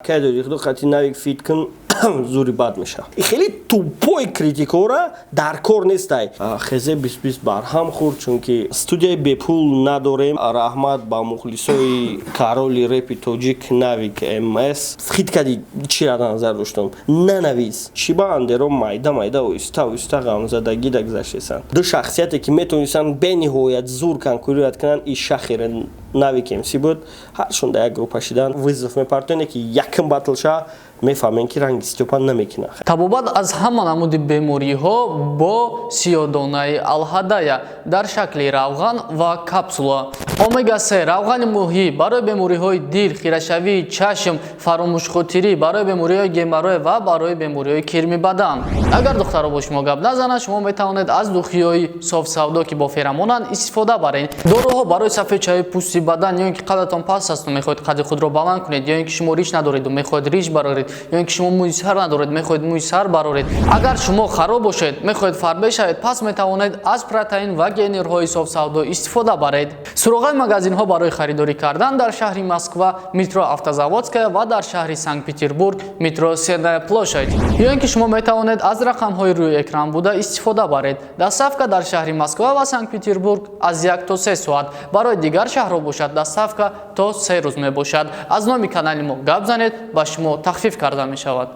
Қати навик фиткн зури бад меша. Хеле тупой критикора дар кор нестай. Хезе 20 барҳам хурд, чунки студияи бепул надорем. Раҳмат ба мухлисои Кароли репи тоҷик навик МС. Фиткади чира назар доштам. Нанавис. Шибаандеро майда оиста ғамзадагӣ да гузаштесан. Ду шахсияте ки метавонистанд бениҳоят зур конкурият кунанд, ин шахир навик МС буд. Ҳаршон да як группа шидан. Вызов мепартоне ки якм батл ша мефаҳмем ки ранги Степан намекунад. Табобат аз ҳама намуди бемориҳо бо сиёдонаи алҳадая дар шакли равған ва капсула. Омега-3 равғани муҳӣ барои бемориҳои дил, хирашавии чашм, фаромӯшхотирӣ, барои бемориҳои геморрой ва барои бемориҳои кирми бадан. Агар духтаро бо шумо гап назанад, шумо метавонед аз духиҳои софсавдо ки бо феромонанд истифода баред. Доруҳо барои сафедшавии пӯсти бадан, ё ин ки қадатон паст асту мехоҳед қади худро баланд кунед, ё ин ки шумо риш надореду мехоҳед риш бароред, ё ин ки шумо мӯи сар надоред мехоҳед мӯи сар бароред. Агар шумо хароб бошед, мехоҳед фарбе шавед, пас метавонед аз протеин ва генерҳои софсавдо истифода баред. Суроғаи магазинҳо барои харидорӣ кардан дар шаҳри Москва метро Автозаводская ва дар шаҳри Санкт-Петербург метро Сенная площадь. Ё ин ки шумо метавонед аз рақамҳои рӯи экран буда истифода баред. Доставка дар шаҳри Москва ва Санкт-Петербург аз 1 то 3 соат. Барои дигар шаҳрҳо бошад доставка то 3 рӯз мебошад. Аз номи канали мо гап занед, ба шумо тахфиф карда мешавад.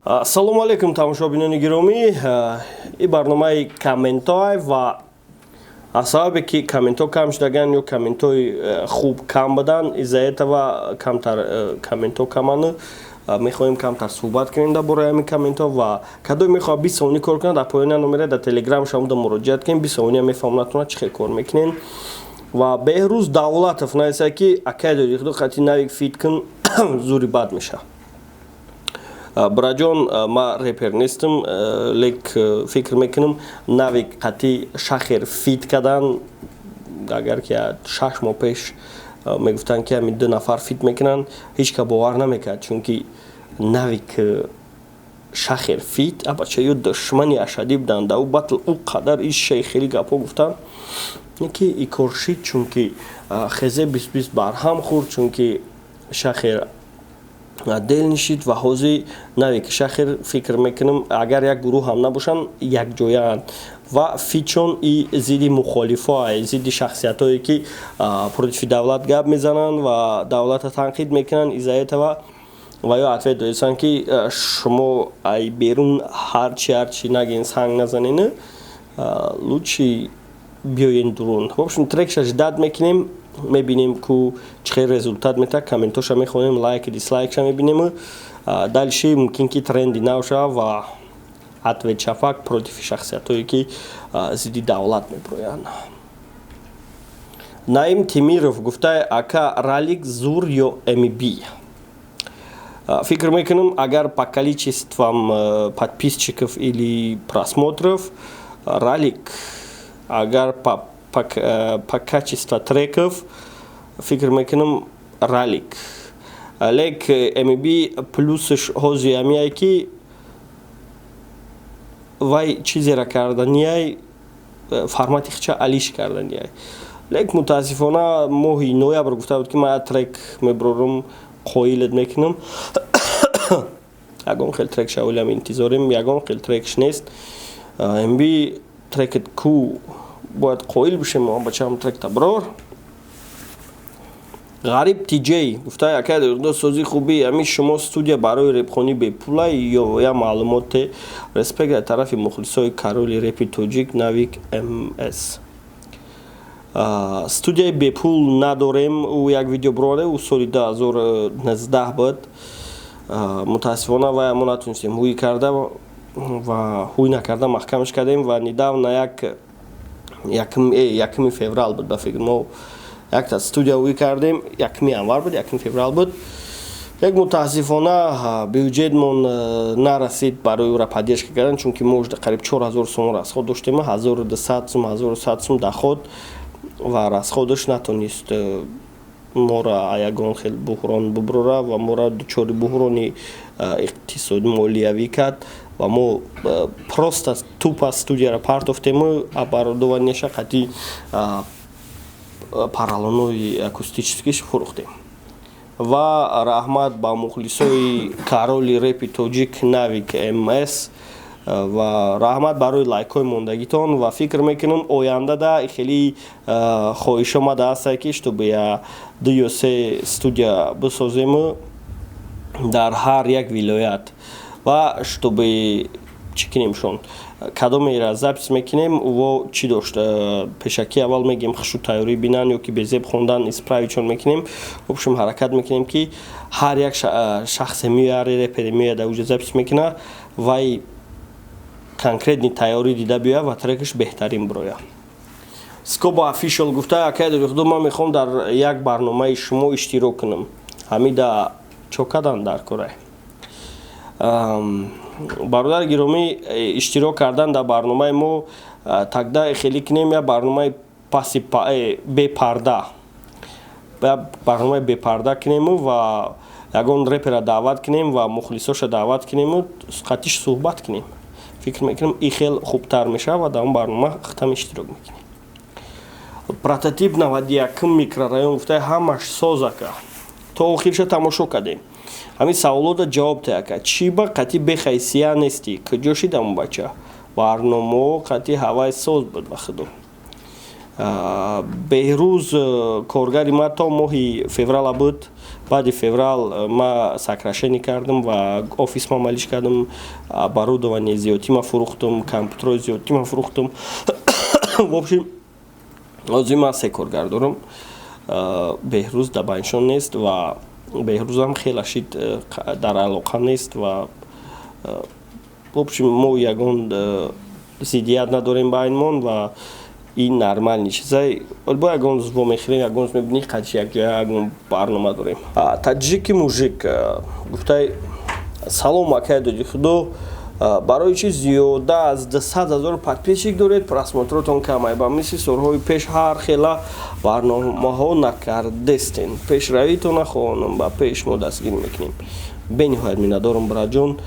Ассалому алейкум тамошобинони гиромӣ. Ин барномаи комментҳо ва аз сабабе ки комментҳо кам шудаган ё комментҳои хуб кам будан, иза этого камтар комментҳо каманд. Мехоҳем камтар суҳбат кунем дар бораи ҳамин комментҳо ва кадой мехоҳад 20 сони кор кунад, дар поёни номере дар телеграм шамуда муроҷиат кунем, 20 сони мефаҳмонатона чӣ хел кор мекунем. Ва Беҳрӯз Давлатов нависа ки акайдо қати навик фиткн зури бад меша. Браҷон, ма репер нестам, лек фикр мекунам навик қати шахер фит кардан, агар ки 6 моҳ пеш мегуфтанд ки ҳамин 2 нафар фит мекунанд, ҳеҷ ка бовар намекард, чунки навик шахер фит абача ё душмани ашадӣ буданд. Дар ӯ батл ӯ қадар ин шей хеле гапҳо гуфтанд ки и кор шид, чунки хезе 20 барҳам хурд, чунки шахер дел нишид ва ҳозир навик шахер фикр мекунам агар як гурӯҳ ҳам набошанд, якҷояанд ва фичон и зидди мухолифоа, зидди шахсиятҳое ки против давлат гап мезананд ва давлата танқид мекунанд. Иза этого ва ё ответ доданд ки шумо ай берун ҳарчи нагин санг назанед, лучши биёен дурун. В общем, трекша ждат мекунем, мебинем ку чӣ хел результат метавад, комментоша мехонем, лайк дислайкша мебинем. Дальше мумкин ки тренди нав шавад ва ответ шафак против шахсиятҳое ки зидди давлат меброянд. Наим Темиров гуфта: ака ралик зур ё МБ? Фикр мекунам, агар по количествам подписчиков или просмотров ралик, агар по качеству треков, фикр мекунам ралик. Лек МБ плюсш ҳозир ҳамияе ки вай чизеро карданияй, формати хича алиш карданияй. Лек мутаассифона моҳи ноябр гуфта буд ки ман трек меброрам, қоилат мекунам. Ягон хел трек шавилам интизорем, ягон хел трекш нест. МБ трекет ку бояд қоил бошем, бачаам тректа брор. Ғариб Тиҷей гуфта: ака созӣ хуби ҳамин шумо студия барои репхонӣ бепула ё я маълумоте? Респект аз тарафи мухлисои Кароли репи тоҷик навик МС. Студияи бепул надорем, ӯ як видео бироварда, ӯ соли 2019 буд. Мутаассифона вай мо натонистем ҳуй карда ва ҳуй накарда маҳкамаш кардем ва недавна 1 феврал буд ба фикр мо якта студия ҳуй кардем, 1 январ буд, 1 феврал буд. Як мутаассифона бюджетмон нарасид барои ӯра поддержка кардан, чунки мо қариб 4000 сом расход доштем, 1200 сом, 1100 сом доход ва расходаш натонист мора ягон хел буҳрон буброра ва мора дучори буҳрони иқтисоди молиявӣ кард ва мо просто тупа студияро партофтему, оборудованияша қати параллонои акустическиш фурухтем. Ва раҳмат ба мухлисои Кароли репи тоҷик Навик МС ва раҳмат барои лайкҳои мондагитон ва фикр мекунам ояндада хеле хоҳиш омада аст ки чтобы я 2 ё 3 студия бисозем дар ҳар як вилоят ва чтобы чӣ кинемшон кадомеро запис мекунем во чӣ дошт пешакӣ аввал мегем хушу тайёрӣ бинан ё ки безеб хондан исправичон мекунем в общем ҳаракат мекунем ки ҳар як шахсе меяре репере меяда уҷа запис мекуна вай конкретни тайёрӣ дида биёя ва трекаш беҳтарин бироя. Скоба official гуфта акай дохудо ман мехоҳам дар як барномаи шумо иштирок кунам. Ҳамида чокадан дар кора. Бародар гиромӣ иштирок кардан дар барномаи мо тагда хеле кунем я барномаи паси бепарда. Барномаи бепарда кунем ва ягон репера даъват кунем ва мухлисоша даъват кунем қатиш суҳбат кунем. Фикр мекунам ин хел хубтар мешава ва дар он барнома хатам иштирок мекунем. Прототип 91 микрорайон гуфта ҳамаш созака. То охирша тамошо кардем. ҳамин саволода ҷавоб таака. Чӣ ба қатӣ бехайсия нести? Куҷо шидам бача? Барнома қатӣ ҳавай соз буд ба худо. Беҳрӯз коргари ма то моҳи феврала буд. Баъди феврал ма сокрашение кардам ва офис ма малиш кардам. Оборудование зиёдтӣ ма фурӯхтам, компютерои зиёдтӣ ма фурӯхтам. В общем, ҳозир ма 3 коргар дорам. Беҳрӯз дар байншон нест ва беҳрӯзам хеле шид дар алоқа нест ва в общем мо ягон зиддият надорем байнмон ва ин нормальни чизай. Бо ягон зво мехӯрем, ягон з мебинӣ қатиш як ҷоя ягон барнома дорем. Таҷики мужик гуфтай салом акай доди худо барои чи зиёда аз 200 000 подписчик доред, просмотротон камай. Ба мисли солҳои пеш ҳар хела барномаҳо накардестен. Пешравитона хоҳонам ба пеш мо дастгирӣ мекунем. Бениҳоят миннатдорам братҷон.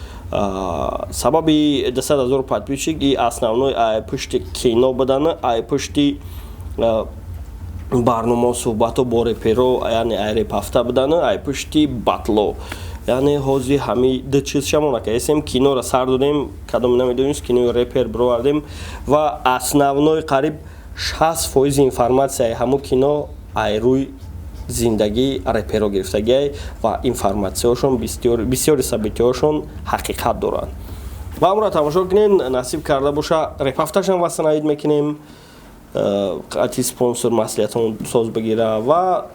Сабаби 200 000 подписчик и основной ай пушти кино будана, ай пушти барнома суҳбато бо реперо, яъне ай реп ҳафта будана, ай пушти батло. Яъне ҳозир ҳами ду чиз шамона кардем, киноро сар додем, кадом намедонем, кинои репер бировардем ва основной қариб 60% информатсияи ҳамон кино ай рӯи зиндагии реперо гирифтагиай ва информатсияошон бисёри сабитиҳошон ҳақиқат доранд. Ва амро тамошо кунем, насиб карда боша репафташам васанаид мекунем, қати спонсор маслиҳатон соз бигира ва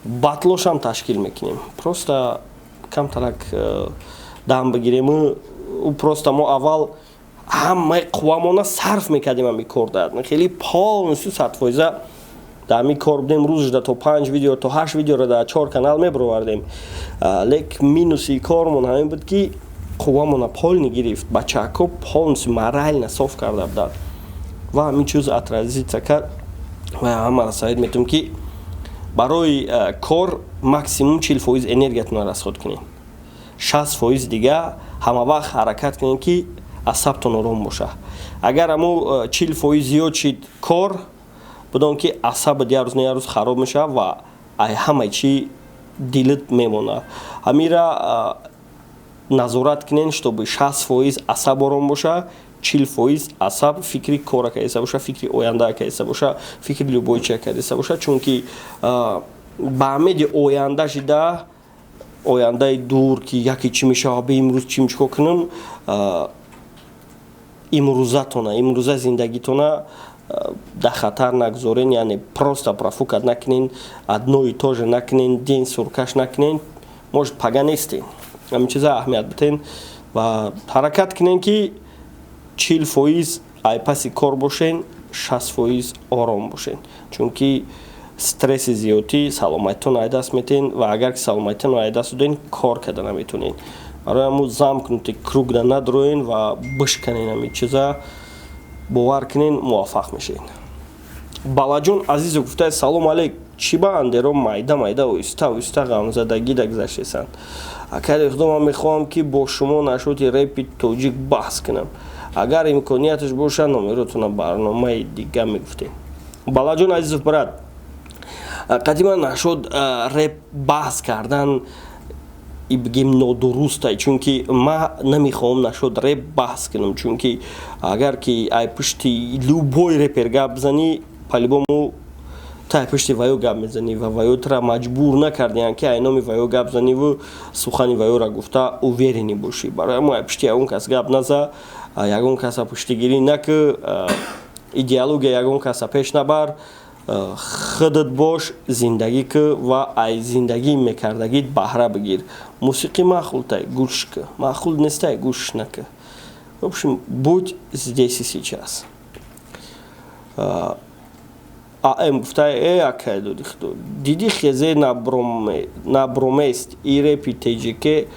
батлошам ташкил мекунем. Просто камтарак дам бигирем. Просто мо аввал ҳамаи қуввамона сарф мекардем ҳамин кор дад. Хеле полностью 100% дар ҳамин кор будем. Рӯзашда то 5 видео, то 8 видеоро дар 4 канал мебировардем. Лек минуси кормон ҳамин буд ки қуввамона полни гирифт. Бачаҳко полностью морально соф карда буданд. Ва ҳамин чиз отразиться кард. Ва ҳамаро саид метавонем ки барои кор максимум 40% энергиятонро расход кунем. 60% дига ҳама вақт ҳаракат кунем ки асабтон ором боша. Агар амо 40% зиёд шид кор, бидон ки асабат як рӯз на як рӯз хароб меша ва ай ҳамаи чӣ дилит мемона. Ҳамира назорат кунем, чтобы 60% асаб ором боша, 40% асаб фикри кора кардеса боша, фикри оянда кардеса боша, фикри любойчия кардеса боша. Чунки ба амеди оянда шида, ояндаи дур ки яке чӣ мешава, бе имрӯз чӣ чикор кунам, имрӯзатона, имрӯза зиндагитона дар хатар нагзорен, яъне просто профукат накунен, одно и то же накунен, ден суркаш накунен, может пага нестен. Ҳамин чиза аҳамият битен ва ҳаракат кунен ки 40% ай паси кор бошен, 60% ором бошен. Чунки стресси зиёдӣ саломатитон ай даст метен ва агар ки саломатитон ай даст доден, кор карда наметонен. Барои ҳамун замкнути кругда надроен ва бишканен ҳамин чиза, бовар кунен, муваффақ мешавед. Балаҷон азизу гуфтае салом алейк, чӣ ба андеро майда оҳиста ғамзадагӣ дагзаштесанд? Акаи худо ман мехоҳам ки бо шумо нашоти репи тоҷик баҳс кунам. Агар имконияташ боша, номеротона барномаи дига мегуфтем. Балаҷон азизов брат, қадиман нашуд реп баҳс кардан бигем нодурустай, чунки ма намехоҳам нашуд реп баҳс кунам, чунки агар ки ай пушти любой репер гап бизанӣ палибому та пушти ваё гап мезанӣ ва ваётра маҷбур накардиян ки ай номи ваё гап заниву сухани ваёра гуфта уверенӣ бошӣ. Барои мо ай пушти ягон кас гап наза, ягон каса пуштигирӣ накӣ, идеология ягон каса пеш набар, худат бош, зиндагӣ кӣ ва ай зиндагӣ мекардагит баҳра бигир. Мусиқӣ махултай, гӯш кӣ, махул нестай, гӯш накӣ. В общем, будь здесь и сейчас. АМ гуфтай, акай диди хезе набромест и репи теҷике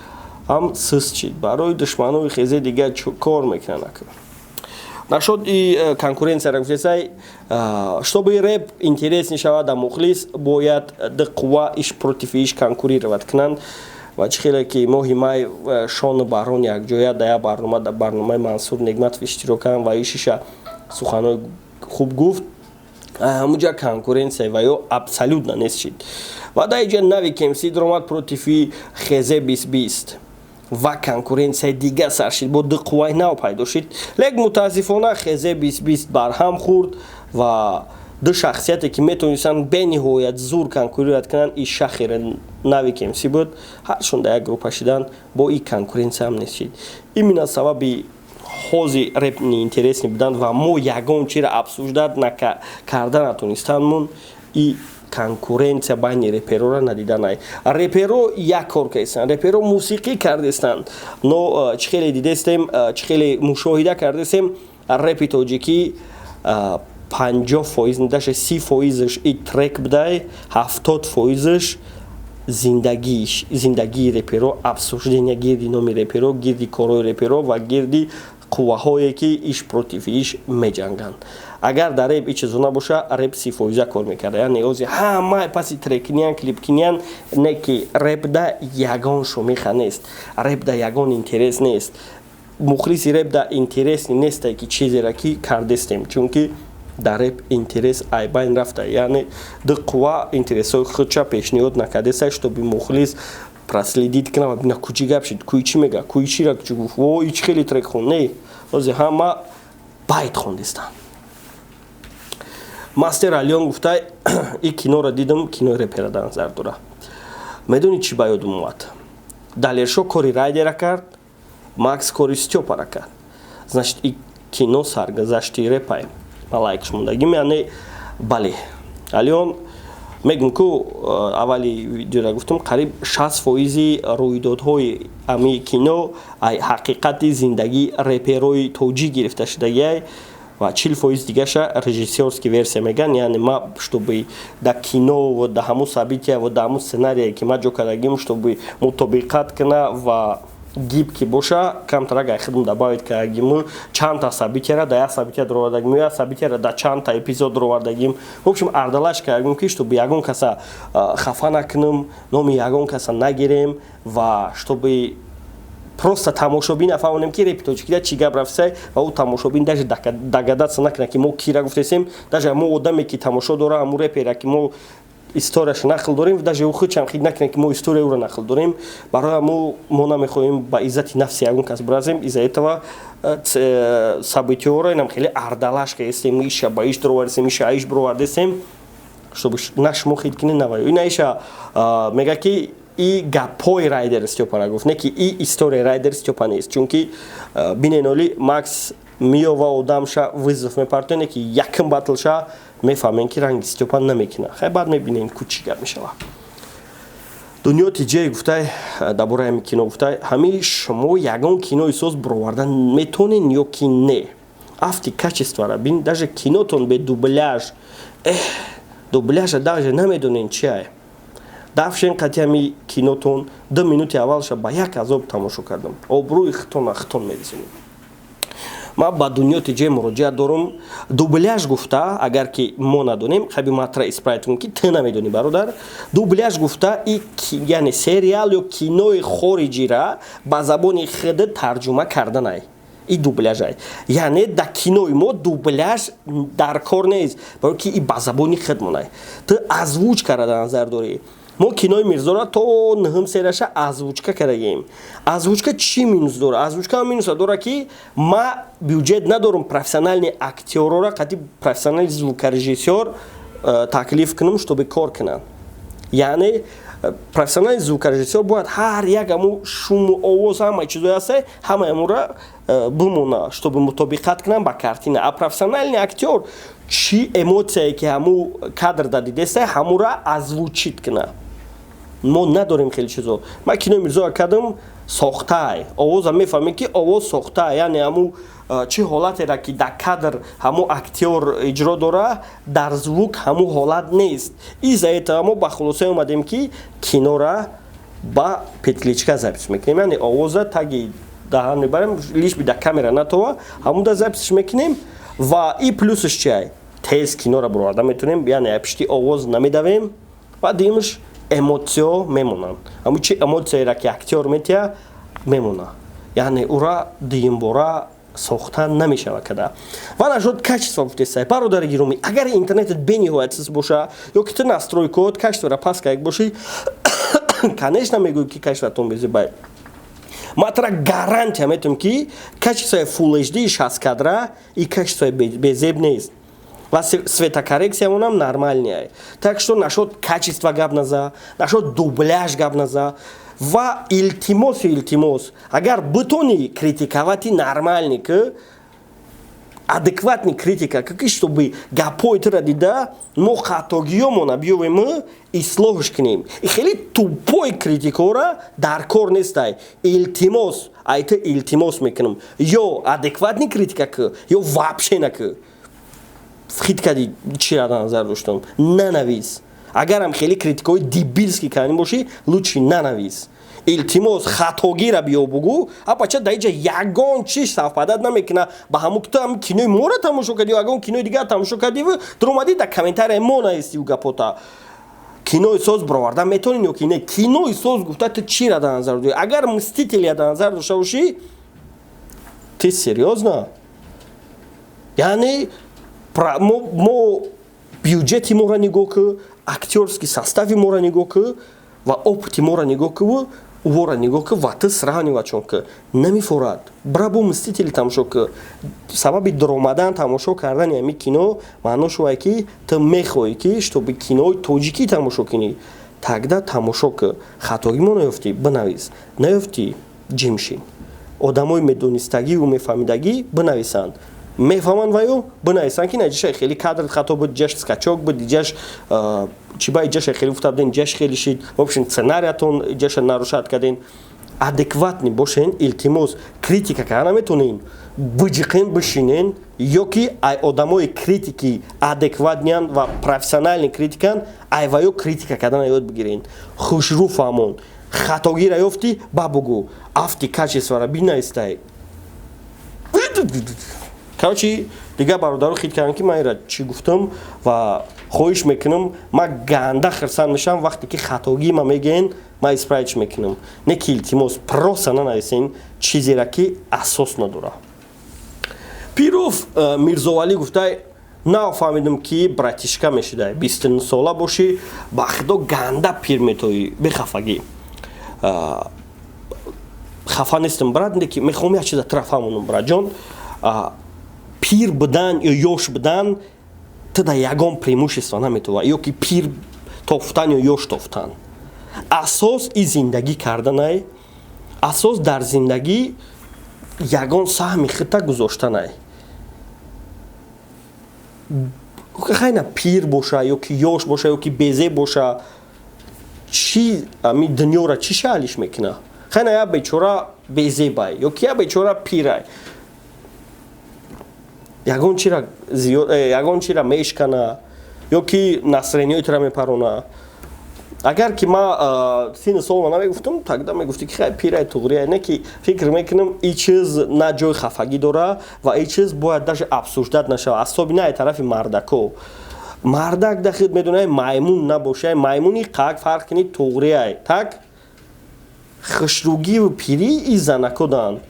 ам сис чид, барои душманои хезе дига кор мекунад. Нашуд и конкуренцияра гуфтесай, чтобы реп интересней шавад а мухлис, бояд дықва иш против иш конкурировать кунанд. Ва чӣ хеле ки моҳи май шону баҳрон якҷоя да як барнома да барномаи Мансур Негматов иштирок карданд ва ишиша суханои хуб гуфт. Ҳамуҷа конкуренция ва ё абсолютно нест чид. Ва да иҷа нави КМС дромад против хезе 2020 ва конкуренсияи дига сар шид, бо диқваи нав пайдо шид. Лек мутаассифона хезе 2020 барҳам хӯрд ва ду шахсияте ки метавонистанд бениҳоят зур конкурировать кунанд, и шахири нави КМС буд, ҳаршон да як группа шиданд, бо и конкуренсия ҳам нест шид. Именно сабаби ҳози реп неинтересни буданд ва мо ягон чиро обсуждат карда натонистандмон и конкуренция байни реперора надиданай. Реперо як кор кардестанд, реперо мусиқӣ кардестанд, но чӣ хеле дидестем, чӣ хеле мушоҳида кардестем, репи тоҷикӣ 50%, даже 30% и трек будай, 70% зиндагии реперо, обсуждения гирди номи реперо, гирди корои реперо ва гирди қувваҳое ки иш против иш меҷанганд. Агар дар реп ичизо набоша, реп 30% кор мекарда. Яъне ози ҳамаи паси трек киниян, клип киниян, не ки реп да ягон шумиха нест, реп да ягон интерес нест. Мухлиси реп да интересни нестай ки чизера ки кардестем, чунки дар реп интерес ай байн рафта. Яъне диқва интересои худша пешниҳод накардесай, чтобы мухлис проследит кунад, бина кучи гап шид, куи чӣ мега, куи чира кучи гуфт, во ич хеле трек хон, не, ози ҳама байт хондестанд. Мастер Алиён гуфтай, и киноро дидам, кинои репера дар назар дора. Медонӣ чӣ ба ёдам омад? Далершо кори райдера кард, Макс кори Стёпара кард. Значит, и кино саргузашти репай. Малайкаш мондагим, яъне бале. Алиён мегум ку аввали видеора гуфтам, қариб 60% рӯйдодҳои ами кино ай ҳақиқати зиндагии реперои тоҷик гирифта шудагиай ва 40% дигаша режиссёрски версия меган. Яъне ма чтобы да кино ва да ҳамун собития ва да ҳамун сценарие ки ма ҷо кардагим, чтобы мутобиқат куна ва гибки боша, камтар агар худам добавит кардагим чандта собитияра да як собития доровардагим, як собитияра да чандта эпизод доровардагим. В общем, ардалаш кардагим ки чтобы ягон каса хафа накунам, номи ягон каса нагирем ва чтобы просто тамошобин нафаҳмонем ки репи тоҷикида чӣ гап рафтсай ва ӯ тамошобин даже догадаться накунад ки мо кира гуфтесем, даже мо одаме ки тамошо дора ҳамун репера ки мо историяш нақл дорем, даже ӯ худшам хид накунад ки мо история ӯро нақл дорем. Барои мо намехоҳем ба иззати нафси ягон кас биразем. Из-за этого событиёро инам хеле ардалаш кардестем, иша ба иш доровардесем, иша иш бировардесем, чтобы наш мо хид кини наваё. Ина иша мега ки и гапҳои райдер Стёпара гуфт, не ки и историяи райдер Стёпа нест. Чунки биненоли Макс миёва одамша вызов мепартоне ки якм батлша мефаҳмем ки ранги Стёпа намекуна. Хай баъд мебинем ку чӣ гап мешава. Дунё Тиҷей гуфтай, дар бораи ҳамин кино гуфтай, ҳамин шумо ягон кинои соз бировардан метонен ё ки не? Афти качествора бин, даже кинотон бе дубляж, дубляжа даже намедонен чи ай. дафшен қати ҳами кинотон 2 минути аввалша ба як азоб тамошо кардам. Обрӯи хитона хитон мерезонем. Ма ба Дунё Тиҷей муроҷиат дорам. Дубляж гуфта, агар ки мо надонем, хаби матра исправитон ки ты намедонӣ бародар. Дубляж гуфта и яъне сериал ё кинои хориҷира ба забони худ тарҷума карданай. и дубляж ай. Яъне дар кинои мо дубляж дар кор нест, барои ки и ба забони худмон. Ту озвучкаро дар назар дорӣ. Мо кинои Мирзоро то 9 серияша озвучка кардаем. Озвучка чӣ минус дорад? Озвучка минуса дорад ки ма бюджет надорам профессиональни актёрора, қати профессиональни звукорежиссёр таклиф кунам, чтобы кор кунанд. Яъне профессиональни звукорежиссёр бояд ҳар як аму шуму овоз ҳама чизое аст, ҳамаамура бимона, чтобы мутобиқат кунанд ба картина. А профессиональни актёр чӣ эмоцияе ки ҳаму кадр дадидест, ҳамура озвучит кунад. Мо надорем хеле чизо. Ман кинои Мирзоро кардам сохтаи. Овоза мефаҳмем ки овоз сохтаи, яъне ҳаму чӣ ҳолатера ки дар кадр ҳаму актёр иҷро дора, дар звук ҳаму ҳолат нест. Из-за этого мо ба хулосае омадем ки кинора ба петличка запис мекунем. Яъне овоза таги даҳан мебарем, лиш би дар камера натова, ҳамуда записиш мекунем ва и плюсиш чӣ? Тез кинора бироварда метавонем, яъне пишти овоз намедавем ва димаш эмоцио мемонанд. Ҳамун чи эмоцияеро ки актёр метия мемона. Яъне ура дуюмбора сохта намешава када. Ва нашуд качество гуфтесай. Бародари гиромӣ, агар интернетат бениҳоят сист боша, ё ки ту настройкот качествора паст карда бошӣ, конечно мегӯям ки качестватон безебай. Ма тара гарантия метавонам ки качествои Full HD 60 кадра и качествои безеб нест. Ва светокоррекциямон ҳам нормальная. Так что нашуд качество гап наза, нашуд дубляж гап наза. Ва илтимос, агар бутони критиковати нормальни ки адекватни критика, ки чтобы гапои тура дида мо хатогиёмона биёвем ислоҳш кунем. И хеле тупои критикора дар кор нестай. Илтимос, айта илтимос мекунам. Ё адекватни критика ки, ё вообще на ки. Хит кади чира дар назар доштам. Нанавис. Агарам хеле критикаҳои дебилски кардем бошӣ, лучши нанавис. Илтимос хатогира биё бугӯ, а бача дар инҷа ягон чиш савпадат намекуна ба ҳамун ки ту ҳамин кинои моро тамошо кардӣ, ягон кинои дигар тамошо кардӣ, дуромадӣ дар комментария мо наистиву гапота. Кинои соз бироварда метавонӣ ё ки не? Кинои соз гуфта ту чира дар назар дорӣ? Агар Мстителия дар назар дошта бошӣ, ты серьёзно? Яъне мо бюджети моро нигоҳ ки, актёрский состави моро нигоҳ ки ва опити моро нигоҳ ки, увора нигоҳ ки ва ту сравниват чон ки намефорад. Браво Мстители тамошо ки сабаби даромадан тамошо кардани ҳамин кино маънош ое ки ту мехоҳӣ ки чтобы кинои тоҷикӣ тамошо кунӣ. Тогда тамошо ки хатогимо наёфтӣ, бинавис. Наёфтӣ, ҷимшин. Одамои медонистагиву мефаҳмидагӣ бинависанд. Мефаҳманд ваё бинависанд ки наҷаша хеле кадр хато буд, ҷаш скачок буд, ҷаш чиба ҷаша хеле гуфта буден, ҷаш хеле шид. В общем сценариятон ҷаша нарушад карден. Адекватни бошен, илтимос, критика карда наметонен. Биҷиқен бишинен, ё ки ай одамои критики адекватнян ва профессиональни критикан, ай ваё критика кардан ёд бигирен. Хушрӯ фаҳмон. Хатогира ёфтӣ, ба бугӯ. Афти качествора бинавистай. Короче, дигар бародаро хит кардам ки ман ира чӣ гуфтам ва хоҳиш мекунам, ман ганда хирсанд мешавам вақте ки хатогӣ ма мегӯян, ман исправитш мекунам. Не ки илтимос, просто нанависен чизеро ки асос надора. Пиров Мирзовалӣ гуфтай, нафаҳмидам ки братишка мешидай, 29 сола бошӣ, ба худо ганда пир метоӣ, бехафагӣ. Хафа нестам брат, леки мехоҳам як чиза тура фаҳмонам братҷон. Пир будан ё ёш будан ту дар ягон преимущество наметова, ё ки пир тофтан ё ёш тофтан. Асос и зиндагӣ карданай, асос дар зиндагӣ ягон саҳми худта гузоштанай. хайна пир боша ё ки ёш боша ё ки безеб боша, чӣ ами дунёро чӣ шаълиш мекуна? Хайна як бечора безебай ё ки як бечора пирай. Ягон чира мешкана ё ки настроениёи тура мепарона. Агар ки ма сини солма намегуфтам, тогда мегуфти ки хай пирай туғрия, не ки фикр мекунам и чиз на ҷои хафагӣ дора ва и чиз бояд даже обсуждат нашава, асобина ай тарафи мардако. Мардак да худ медонай маймун набошай, маймуни қак фарқ кини туғрияй. Так хушругиву пирӣ и занако дан.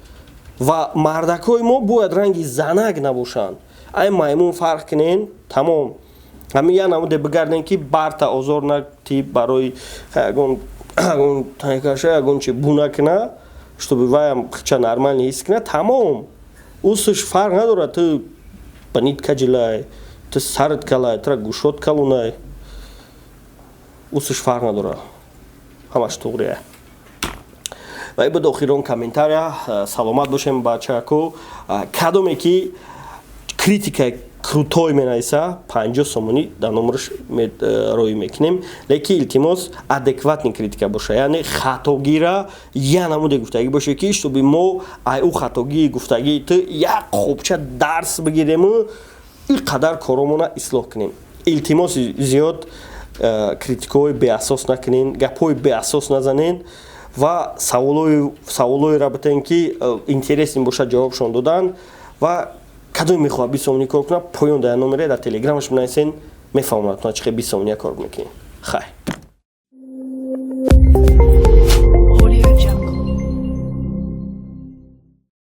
ва мардакҳои мо бояд ранги занак набошанд. Ай маймун фарқ кинен тамом. Ҳамин я намуде бигарден ки барта озор накти барои ягон танкаша ягон чи буна кина, чтобы ваям хича нормально ҳис кина, тамом. Усш фарқ надорад ту банит каҷилай, ту сарт калай, тура гӯшот калунай. Усш фарқ надорад. Ҳамаш туғрия. Ва ибо охирон комментария, саломат бошем бачако. Кадоме ки критика крутой менависа 50 сомонӣ дар номраш роӣ мекунем, лекин илтимос адекватни критика боша, яъне хатогира я намуде гуфтагӣ боша ки чтобы мо ай ӯ хатогии гуфтагии ту як хобча дарс бигирему ин қадар коромона ислоҳ кунем. Илтимос зиёд критикаҳои беасос накунен, гапҳои беасос назанен ва саволҳоеро батен ки интересни боша ҷавобшон додан ва кадоме мехоҳад 20 сомонӣ кор кунад, поён дар номере дар телеграмаш бинависен, мефаҳмад чӣ 20 сомонӣ кор мекунед. Хай.